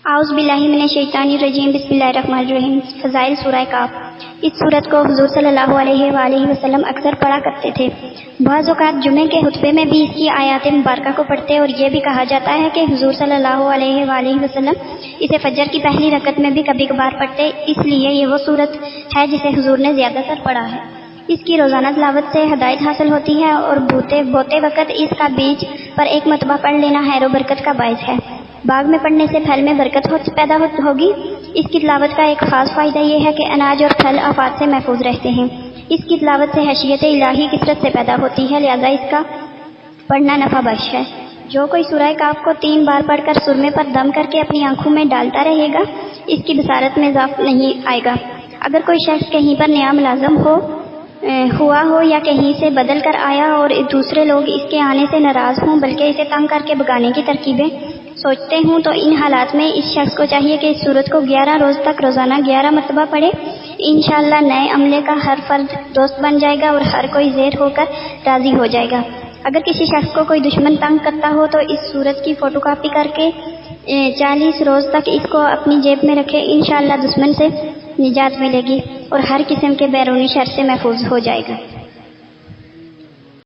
اعوذ باللہ من الشیطان الرجیم، بسم اللہ الرحمن الرحیم۔ فضائل سورہ کاف۔ اس سورت کو حضور صلی اللہ علیہ وآلہ وسلم اکثر پڑھا کرتے تھے۔ بعض اوقات جمعے کے خطبے میں بھی اس کی آیات مبارکہ کو پڑھتے، اور یہ بھی کہا جاتا ہے کہ حضور صلی اللہ علیہ وآلہ وسلم اسے فجر کی پہلی رکعت میں بھی کبھی کبھار پڑھتے، اس لیے یہ وہ سورت ہے جسے حضور نے زیادہ تر پڑھا ہے۔ اس کی روزانہ تلاوت سے ہدایت حاصل ہوتی ہے، اور بوتے وقت اس کا بیج پر ایک مرتبہ پڑھ لینا خیر و برکت کا باعث ہے۔ باغ میں پڑھنے سے پھل میں برکت پیدا ہوگی۔ اس کی تلاوت کا ایک خاص فائدہ یہ ہے کہ اناج اور پھل آفات سے محفوظ رہتے ہیں۔ اس کی تلاوت سے خشیت الہی کثرت سے پیدا ہوتی ہے، لہذا اس کا پڑھنا نفع بخش ہے۔ جو کوئی سورہ کاف کو 3 بار پڑھ کر سرمے پر دم کر کے اپنی آنکھوں میں ڈالتا رہے گا، اس کی بصارت میں اضافہ نہیں آئے گا۔ اگر کوئی شخص کہیں پر نیا ملازم ہوا ہو یا کہیں سے بدل کر آیا اور دوسرے لوگ اس کے آنے سے ناراض ہوں بلکہ اسے تنگ کر کے بھگانے کی ترکیبیں سوچتے ہوں، تو ان حالات میں اس شخص کو چاہیے کہ اس سورت کو 11 روز تک روزانہ 11 مرتبہ پڑھے۔ انشاءاللہ نئے عملے کا ہر فرد دوست بن جائے گا اور ہر کوئی زیر ہو کر راضی ہو جائے گا۔ اگر کسی شخص کو کوئی دشمن تنگ کرتا ہو تو اس سورت کی فوٹو کاپی کر کے 40 روز تک اس کو اپنی جیب میں رکھے، انشاءاللہ دشمن سے نجات ملے گی اور ہر قسم کے بیرونی شر سے محفوظ ہو جائے گا۔